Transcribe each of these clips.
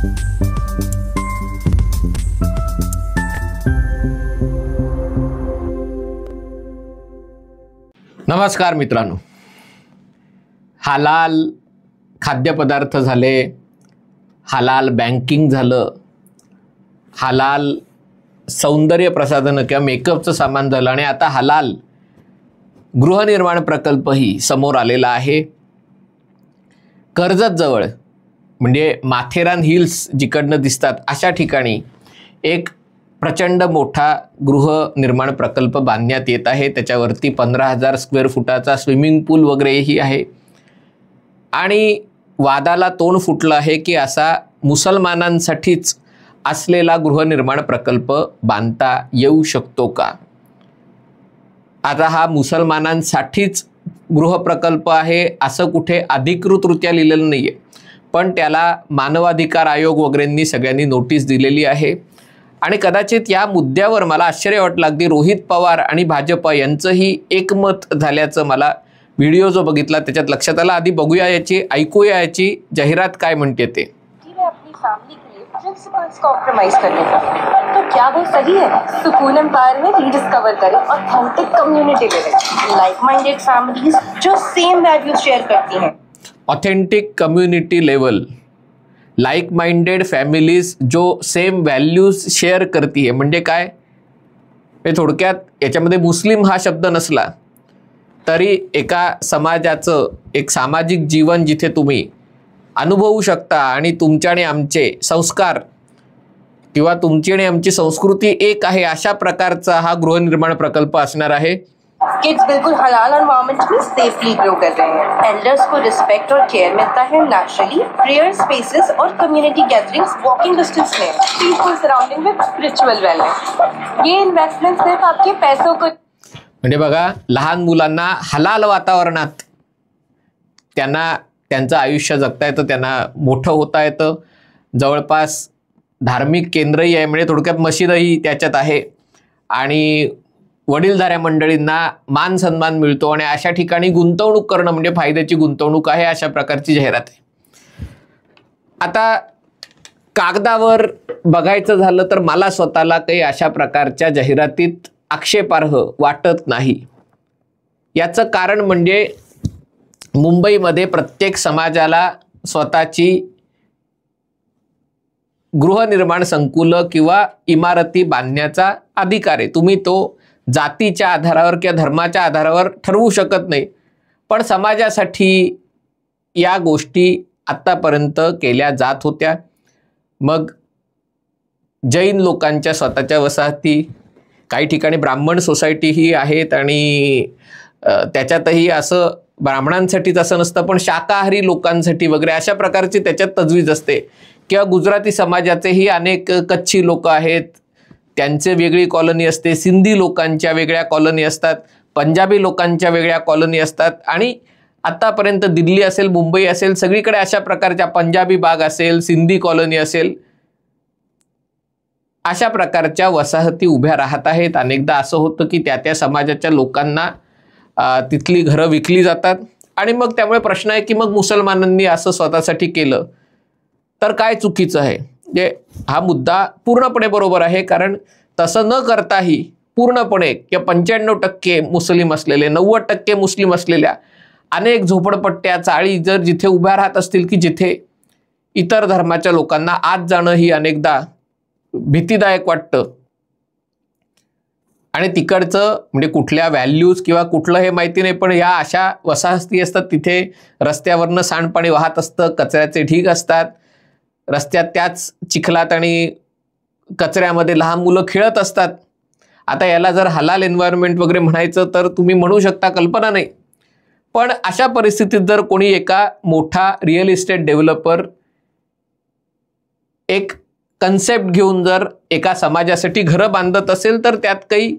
नमस्कार मित्रांनो, हलाल खाद्यपदार्थ झाले, हलाल बँकिंग झालं, हलाल सौंदर्य प्रसाधन किंवा मेकअपचं सामान झालं आणि आता हलाल गृहनिर्माण प्रकल्पही समोर आलेला आहे। कर्जत जवळ म्हणजे माथेरान हिल्स जिकडनं दिसतात अशा ठिकाणी एक प्रचंड मोठा गृहनिर्माण प्रकल्प बांधण्यात येत आहे। त्याच्यावरती 15,000 स्क्वेअर फुटाचा स्विमिंग पूल वगैरेही आहे आणि वादाला तोंड फुटलं आहे की असा मुसलमानांसाठीच असलेला गृहनिर्माण प्रकल्प बांधता येऊ शकतो का। आता हा मुसलमानांसाठीच गृहप्रकल्प आहे असं कुठे अधिकृतरित्या लिहिलेलं नाहीये, पण त्याला मानवाधिकार आयोग वगैरेंनी सगळ्यांनी नोटीस दिलेली आहे आणि कदाचित या मुद्द्यावर मला आश्चर्य वाटलं, अगदी रोहित पवार आणि भाजप यांचंही एकमत झाल्याचं मला व्हिडिओ जो बघितला त्याच्यात लक्षात आलं। आधी बघूया याची, ऐकूया याची जाहिरात काय म्हणते ते। अपनी फैमिली के लिए प्रिंसिपल्स कॉम्प्रोमाइज करने का, तो क्या वो सही है? सुकून एम्पायर में रीडिस्कवर करें authentic community living, like minded families जो सेम वैल्यूज शेयर करती हैं। Authentic community level, like minded families जो सेम व्हॅल्यूज शेअर करती है म्हणजे काय? हे थोडक्यात याच्यामध्ये मुस्लिम हा शब्द नसला तरी एका समाजाचं एक सामाजिक जीवन जिथे तुम्ही अनुभवू शकता आणि तुमच्या आणि आमचे संस्कार किंवा तुमची आणि आमची संस्कृती एक आहे अशा प्रकारचा हा गृहनिर्माण प्रकल्प असणार आहे। किड्स बिल्कुल हलाल एनवायरनमेंट में सेफली ग्रो कर रहे हैं। एल्डर्स को रिस्पेक्ट और केयर मिलता है नेचुरली। प्रेयर स्पेसेस और कम्युनिटी गैदरिंग्स वॉकिंग डिस्टेंस में, पीसफुल सराउंडिंग विद स्पिरिचुअल वेलनेस। ये इन्वेस्टमेंट सिर्फ आपके पैसों को म्हणजे बघा, लहान मुलांना हलाल वातावरणात त्यांना त्यांचं आयुष्य जगता येतं, त्यांना मोठं होता येतं। जवळपास धार्मिक केंद्रही आहे, म्हणजे थोडक्यात मशीदही त्याच्यात आहे आणि वडीलधाऱ्या मंडळींना मान सन्मान मिळतो आणि अशा ठिकाणी गुंतवणूक करणं म्हणजे फायद्याची गुंतवणूक आहे, अशा प्रकारची जाहिरात आहे। आता कागदावर बघायचं झालं तर मला स्वतःला काही अशा प्रकारच्या जाहिरातीत आक्षेपार्ह वाटत नाही। याचं कारण म्हणजे मुंबईमध्ये प्रत्येक समाजाला स्वतःची गृहनिर्माण संकुलं किंवा इमारती बांधण्याचा अधिकार आहे। तुम्ही तो जातीच्या आधारावर किंवा धर्माच्या आधारावर ठरवू शकत नाही, पण समाजासाठी या गोष्टी आत्तापर्यंत केल्या जात होत्या। मग जैन लोकांच्या स्वतःच्या वसाहती, काही ठिकाणी ब्राह्मण सोसायटीही आहेत आणि त्याच्यातही असं ब्राह्मणांसाठीच असं नसतं, पण शाकाहारी लोकांसाठी वगैरे अशा प्रकारची त्याच्यात तजवीज असते। किंवा गुजराती समाजाचेही अनेक कच्छी लोक आहेत, त्यांचे वेगळी कॉलनी असते, सिंधी लोकांच्या वेगळ्या कॉलनी असतात, पंजाबी लोकांच्या वेगळ्या कॉलनी असतात आणि आतापर्यंत दिल्ली असेल, मुंबई असेल, सगळीकडे अशा प्रकारच्या पंजाबी बाग असेल, सिंधी कॉलनी असेल, अशा प्रकारच्या वसाहती उभ्या राहत आहेत। अनेकदा असं होतं की त्या समाजाच्या लोकांना तिथली घरं विकली जातात आणि मग त्यामुळे प्रश्न आहे की मग मुसलमानांनी असं स्वतःसाठी केलं तर काय चुकीचं आहे? म्हणजे हा मुद्दा पूर्णपणे बरोबर आहे, कारण तसं न करताही पूर्णपणे किंवा 95% मुस्लिम असलेले, 90% मुस्लिम असलेल्या अनेक झोपडपट्ट्या, चाळी जर जिथे उभ्या राहत असतील की जिथे इतर धर्माच्या लोकांना आत जाणं ही अनेकदा भीतीदायक वाटतं आणि तिकडचं म्हणजे कुठल्या व्हॅल्यूज किंवा कुठलं हे माहिती नाही, पण या अशा वसाहती असतात तिथे रस्त्यावरनं सांडपाणी वाहत असतं, कचऱ्याचे ढीग असतात, रस्त्यात त्याच चिखलात आणि कचऱ्यामध्ये लहान मुलं खेळत असतात। आता याला जर हलाल एन्व्हायरमेंट वगैरे म्हणायचं तर तुम्ही म्हणू शकता, कल्पना नाही, पण अशा परिस्थितीत जर कोणी एका मोठा रिअल इस्टेट डेव्हलपर एक कन्सेप्ट घेऊन जर एका समाजासाठी घरं बांधत असेल तर त्यात काही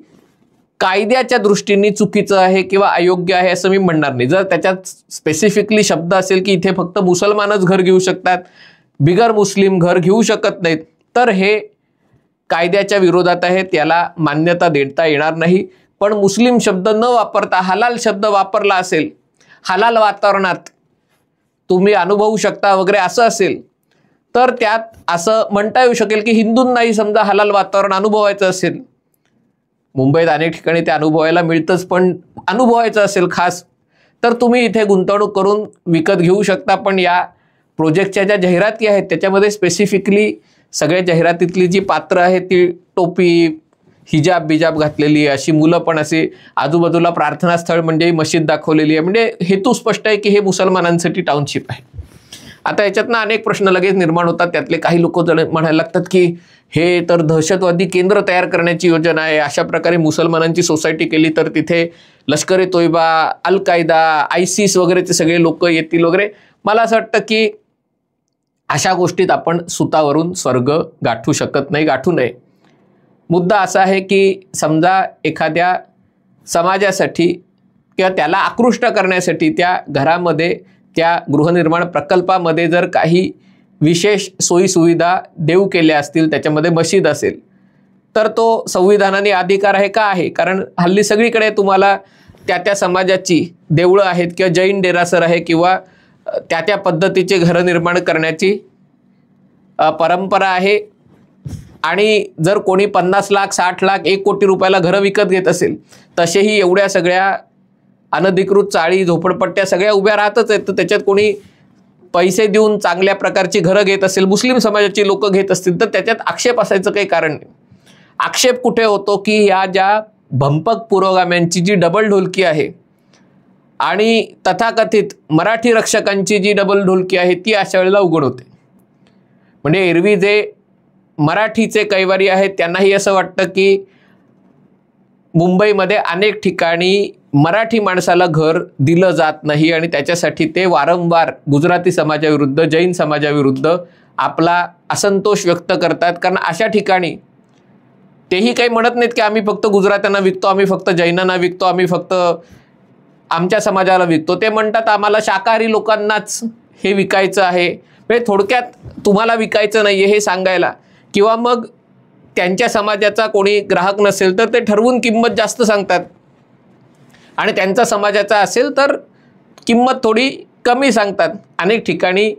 कायद्याच्या दृष्टीने चुकीचं आहे किंवा अयोग्य आहे असं मी म्हणणार नाही। जर त्याच्यात स्पेसिफिकली शब्द असेल की इथे फक्त मुसलमानच घर घेऊ शकतात, बिगर मुस्लिम घर घेऊ शकत नाहीत, तर हे कायद्याच्या विरोधात आहे, त्याला मान्यता देता येणार नाही। पण मुस्लिम शब्द न वापरता हलाल शब्द वापरला असेल, हलाल वातावरणात तुम्ही अनुभवू शकता वगैरे असं असेल तर त्यात असं म्हणता येऊ शकेल की हिंदूंनाही समजा हलाल वातावरण अनुभवायचं असेल, मुंबईत अनेक ठिकाणी ते अनुभवायला मिळतंच, पण अनुभवायचं असेल खास, तर तुम्ही इथे गुंतवणूक करून विकत घेऊ शकता. पण या प्रोजेक्टच्या ज्या जाहिराती आहेत त्याच्यामध्ये स्पेसिफिकली सगळ्या जाहिरातीतली जी पात्र आहेत ती टोपी, हिजाब बिजाब घातलेली अशी मुलं, पण असे आजूबाजूला प्रार्थनास्थळ म्हणजे मशीद दाखवलेली आहे. म्हणजे हेतू स्पष्ट आहे की हे मुसलमानांसाठी टाउनशिप आहे. आता याच्यातनं अनेक प्रश्न लगेच निर्माण होतात. त्यातले काही लोक म्हणायला लागतात की हे तर दहशतवादी केंद्र तयार करण्याची योजना आहे, अशा प्रकारे मुसलमानांची सोसायटी केली तर तिथे लष्कर ए तोयबा, अल कायदा, आयसिस वगैरेचे सगळे लोक येतील वगैरे. मला असं वाटतं की अशा गोष्टीत आपण सुतावरून स्वर्ग गाठू शकत नाही, गाठू नये. मुद्दा असा आहे की समजा एखाद्या समाजासाठी किंवा त्याला आकृष्ट करण्यासाठी त्या घरामध्ये, त्या गृहनिर्माण प्रकल्पामध्ये जर काही विशेष सोयीसुविधा देऊ केल्या असतील, त्याच्यामध्ये मशीद असेल, तर तो संविधानाने अधिकार आहे का? आहे. कारण हल्ली सगळीकडे तुम्हाला त्या समाजाची देवळं आहेत किंवा जैन डेरासर आहे किंवा त्या पद्धतीचे घरं निर्माण करण्याची परंपरा आहे. आणि जर कोणी 50 लाख, 60 लाख, 1 कोटी रुपयाला घरं विकत घेत असेल, तसेही एवढ्या सगळ्या अनधिकृत चाळी, झोपडपट्ट्या सगळ्या उभ्या राहतच आहेत. तर त्याच्यात कोणी पैसे देऊन चांगल्या प्रकारची घरं घेत असेल, मुस्लिम समाजाची लोक घेत असतील, तर त्याच्यात आक्षेप असायचं काही कारण नाही. आक्षेप कुठे होतो की या ज्या भंपक पुरोगाम्यांची जी डबल ढोलकी आहे आणि तथाकथित मराठी रक्षकांची जी डबल ढोलकी आहे ती अशा वेळेला उघड होते. म्हणजे एरवी जे मराठीचे कैवारी आहेत त्यांनाही असं वाटतं की मुंबईमध्ये अनेक ठिकाणी मराठी माणसाला घर दिलं जात नाही आणि त्याच्यासाठी ते वारंवार गुजराती समाजाविरुद्ध, जैन समाजाविरुद्ध आपला असंतोष व्यक्त करतात. कारण अशा ठिकाणी तेही काही म्हणत नाहीत की आम्ही फक्त गुजरात्यांना विकतो, आम्ही फक्त जैनांना विकतो, आम्ही फक्त आमच्या समाजाला विकतो. ते म्हणतात आम्हाला शाकाहारी लोकांनाच हे विकायचं आहे. म्हणजे थोडक्यात तुम्हाला विकायचं नाही आहे हे सांगायला, किंवा मग त्यांच्या समाजाचा कोणी ग्राहक नसेल तर ते ठरवून किंमत जास्त सांगतात आणि त्यांचा समाजाचा असेल तर किंमत थोडी कमी सांगतात. अनेक ठिकाणी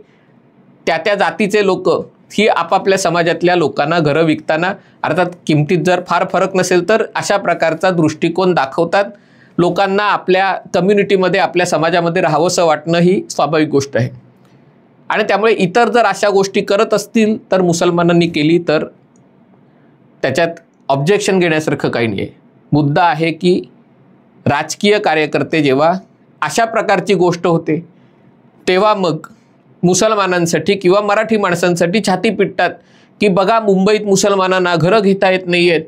त्या जातीचे लोक ही आपापल्या समाजातल्या लोकांना घरं विकताना, अर्थात किमतीत जर फार फरक नसेल तर अशा प्रकारचा दृष्टिकोन दाखवतात. लोकांना आपल्या कम्युनिटीमध्ये, आपल्या समाजामध्ये राहावंसं वाटणं ही स्वाभाविक गोष्ट आहे. आणि त्यामुळे इतर जर अशा गोष्टी करत असतील तर मुसलमानांनी केली तर त्याच्यात ऑब्जेक्शन घेण्यासारखं काही नाही आहे. मुद्दा आहे की राजकीय कार्यकर्ते जेव्हा अशा प्रकारची गोष्ट होते तेव्हा मग मुसलमानांसाठी किंवा मराठी माणसांसाठी छाती पिटतात की बघा मुंबईत मुसलमानांना घरं घेता येत नाही आहेत,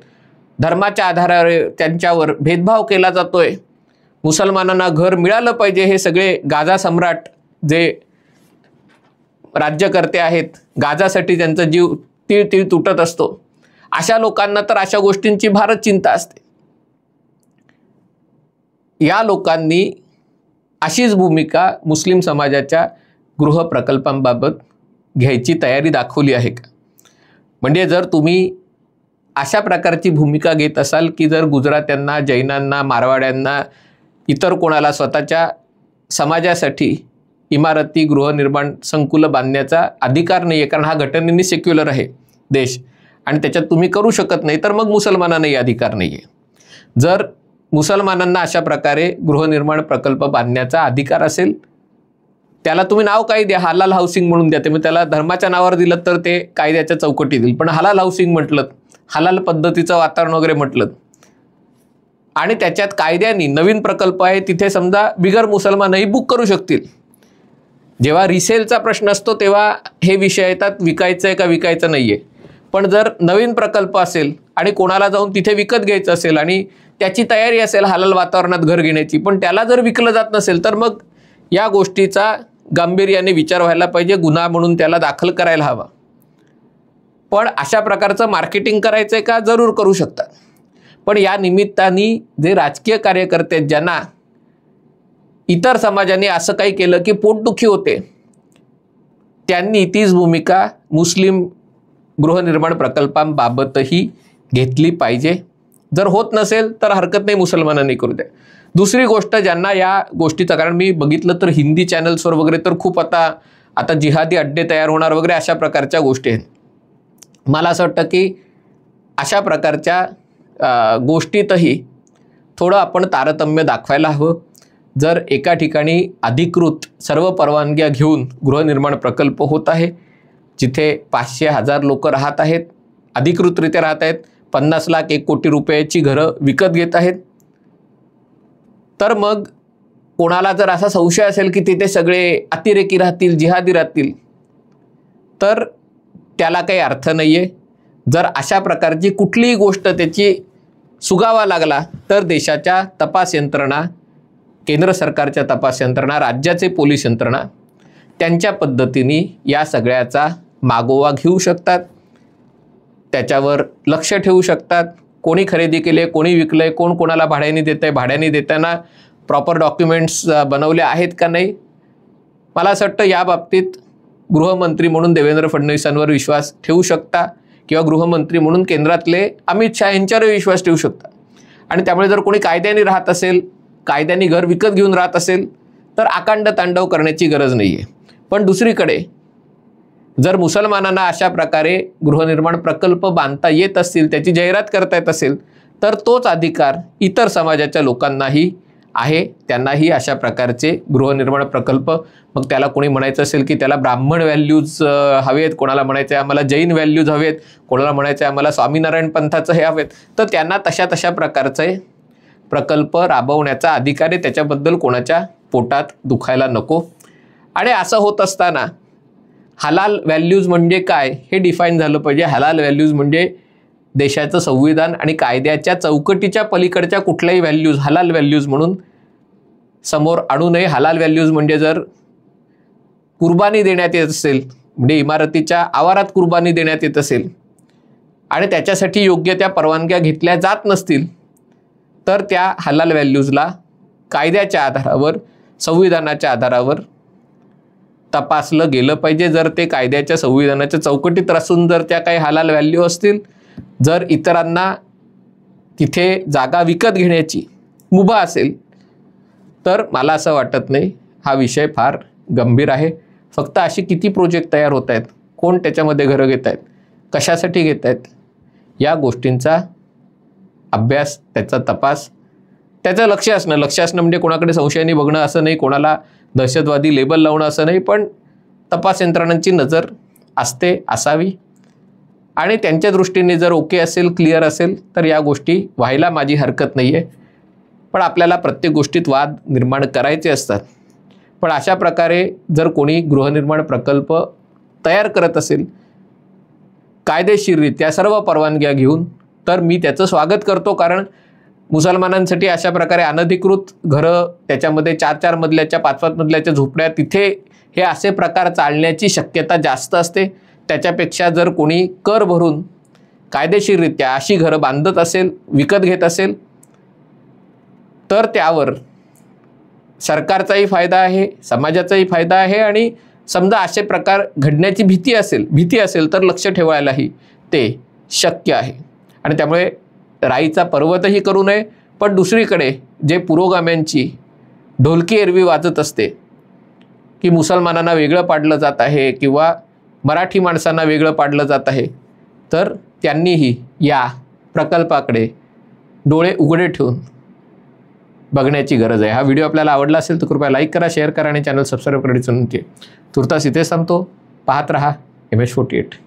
धर्माच्या आधारावर त्यांच्यावर भेदभाव केला जातोय, मुसलमानांना घर मिळालं पाहिजे. हे सगळे गाझा सम्राट जे राज्यकर्ते आहेत, गाझासाठी त्यांचा जीव तीळ तीळ तुटत असतो, अशा लोकांना तर अशा गोष्टींची फारच चिंता असते. या लोकांनी अशीच भूमिका मुस्लिम समाजाच्या गृह प्रकल्पांबाबत घ्यायची तयारी दाखवली आहे का? म्हणजे जर तुम्ही अशा प्रकारची भूमिका घेत असाल की जर गुजरात्यांना, जैनांना, मारवाड्यांना, इतर कोणाला स्वतःच्या समाजासाठी इमारती, गृहनिर्माण संकुलं बांधण्याचा अधिकार नाही आहे, कारण हा घटनेने सेक्युलर आहे देश आणि त्याच्यात तुम्ही करू शकत नाही, तर मग मुसलमानांनाही अधिकार नाही आहे. जर मुसलमानांना अशा प्रकारे गृहनिर्माण प्रकल्प बांधण्याचा अधिकार असेल, त्याला तुम्ही नाव काही द्या, हलाल हाऊसिंग म्हणून द्या. मग त्याला धर्माच्या नावावर दिलं तर ते कायद्याच्या चौकटीत येईल. पण हलाल हाऊसिंग म्हटलं, हलाल पद्धतीचं वातावरण वगैरे म्हटलं आणि त्याच्यात कायद्याने नवीन प्रकल्प आहे तिथे समजा बिगर मुसलमानही बुक करू शकतील. जेव्हा रिसेलचा प्रश्न असतो तेव्हा हे विषय येतात, विकायचं आहे का विकायचं नाही आहे. पण जर नवीन प्रकल्प असेल आणि कोणाला जाऊन तिथे विकत घ्यायचं असेल आणि त्याची तयारी असेल हलाल वातावरणात घर घेण्याची, पण त्याला जर विकलं जात नसेल तर मग या गोष्टीचा गांभीर्याने विचार व्हायला पाहिजे, गुन्हा म्हणून त्याला दाखल करायला हवा. पण अशा प्रकारचं मार्केटिंग करायचं आहे का? जरूर करू शकतात. पण या निमित्ताने जे राजकीय कार्यकर्ते ज्यांना इतर समाजाने असं काही केलं की पोटदुखी होते, त्यांनी तीच भूमिका मुस्लिम गृहनिर्माण प्रकल्पांबाबतही घेतली पाहिजे. जर होत नसेल तर हरकत नाही, मुसलमानांनी करू द्या. दुसरी गोष्ट, ज्यांना या गोष्टीचं, कारण मी बघितलं तर हिंदी चॅनल्सवर वगैरे तर खूप आता आता जिहादी अड्डे तयार होणार वगैरे अशा प्रकारच्या गोष्टी आहेत. मला असं वाटतं की अशा प्रकारच्या गोष्टीतही थोडं आपण तारतम्य दाखवायला हवं. जर एका ठिकाणी अधिकृत सर्व परवानग्या घेऊन गृहनिर्माण प्रकल्प होत आहे, जिथे 500,000 लोक राहत आहेत, अधिकृतरित्या राहत आहेत, 50 लाख 1 कोटी रुपयाची घरं विकत घेत आहेत, तर मग कोणाला जर असा संशय असेल की तिथे सगळे अतिरेकी राहतील, जिहादी राहतील, तर त्याला काही अर्थ नाही आहे. जर अशा प्रकारची कुठलीही गोष्ट त्याची सुगावा लागला तर देशाच्या तपास यंत्रणा, केंद्र सरकारच्या तपास यंत्रणा, राज्याचे पोलीस यंत्रणा त्यांच्या पद्धतीने या सगळ्याचा मागोवा घेऊ शकतात, त्याच्यावर लक्ष ठेवू शकतात. कोणी खरेदी केले, कोणी विकले, कोण कोणाला भाड्याने देत आहे, भाड्याने देताना प्रॉपर डॉक्युमेंट्स बनवले आहेत का नाही. मला असं वाटतं या बाबतीत गृहमंत्री म्हणून देवेंद्र फडणवीसांवर विश्वास ठेवू शकता किंवा गृहमंत्री म्हणून केंद्रातले अमित शाह यांच्यावर विश्वास ठेवू शकता. आणि त्यामुळे जर कोणी कायद्याने राहत असेल, कायद्याने घर विकत घेऊन राहत असेल, तर आकांड तांडव करण्याची गरज नाही आहे. पण दुसरीकडे जर मुसलमानांना अशा प्रकारे गृहनिर्माण प्रकल्प बांधता येत असतील, त्याची जाहिरात करता येत असेल, तर तोच अधिकार इतर समाजाच्या लोकांनाही आहे. त्यांनाही अशा प्रकारचे गृहनिर्माण प्रकल्प, मग त्याला कोणी म्हणायचं असेल की त्याला ब्राह्मण व्हॅल्यूज हवेत, कोणाला म्हणायचं आहे आम्हाला जैन व्हॅल्यूज हवेत, कोणाला म्हणायचं आहे आम्हाला स्वामीनारायण पंथाचं हे हवेत, तर त्यांना तशा प्रकारचे प्रकल्प राबवण्याचा अधिकार आहे. त्याच्याबद्दल कोणाच्या पोटात दुखायला नको. आणि असं होत असताना हलाल व्हॅल्यूज म्हणजे काय हे डिफाईन झालं पाहिजे. हलाल व्हॅल्यूज म्हणजे देशाचं संविधान आणि कायद्याच्या चौकटीच्या पलीकडच्या कुठल्याही व्हॅल्यूज हलाल व्हॅल्यूज म्हणून समोर आणू नये. हलाल व्हॅल्यूज म्हणजे जर कुर्बानी देण्यात येत असेल, म्हणजे इमारतीच्या आवारात कुर्बानी देण्यात येत असेल आणि त्याच्यासाठी योग्य त्या परवानग्या घेतल्या जात नसतील, तर त्या हलाल व्हॅल्यूजला कायद्याच्या आधारावर, संविधानाच्या आधारावर तपासलं गेलं पाहिजे. जर ते कायद्याच्या संविधानाच्या चौकटीत असून जर त्या काही हलाल व्हॅल्यू असतील, जर इतरांना तिथे जागा विकत घेण्याची मुभा असेल, तर मला असं वाटत नाही हा विषय फार गंभीर आहे. फक्त अशी किती प्रोजेक्ट तयार होत आहेत, कोण त्याच्यामध्ये घरं घेत आहेत, कशासाठी घेत आहेत, या गोष्टींचा अभ्यास, त्याचा तपास, त्याचं लक्ष असणं म्हणजे कोणाकडे संशयाने बघणं असं नाही, कोणाला दहशतवादी लेबल लावणं असं नाही, पण तपास यंत्रणांची नजर असते, असावी. आणि त्यांच्या दृष्टीने जर ओके असेल, क्लिअर असेल, तर या गोष्टी व्हायला माझी हरकत नाही आहे. पण आपल्याला प्रत्येक गोष्टीत वाद निर्माण करायचे असतात. पण अशा प्रकारे जर कोणी गृहनिर्माण प्रकल्प तयार करत असेल कायदेशीररित्या सर्व परवानग्या घेऊन, तर मी त्याचं स्वागत करतो. कारण मुसलमानांसाठी अशा प्रकारे अनधिकृत घरं, त्याच्यामध्ये 4-4 मजल्याच्या 5-5 मजल्याच्या झोपड्या, तिथे हे असे प्रकार चालण्याची शक्यता जास्त असते. त्याच्यापेक्षा जर कोणी कर भरून कायदेशीररित्या अशी घरं बांधत असेल, विकत घेत असेल, तर त्यावर सरकारचाही फायदा आहे, समाजाचाही फायदा आहे. आणि समजा असे प्रकार घडण्याची भीती असेल तर लक्ष ठेवायलाही ते शक्य आहे. आणि त्यामुळे राईचा पर्वतही करू नये. पण दुसरीकडे जे पुरोगाम्यांची ढोलकी एरवी वाजत असते की मुसलमानांना वेगळं पाडलं जात आहे किंवा मराठी माणसांना वेगळं पाडलं जात आहे, तर त्यांनीही या प्रकल्पाकडे डोळे उघडे ठेवून बघण्याची गरज आहे. हा व्हिडिओ आपल्याला आवडला असेल तर कृपया लाईक करा, शेअर करा आणि चॅनल सबस्क्राईब करण्याची विनंती आहे. तुर्तास इथेच थांबतो. पाहत रहा MH48.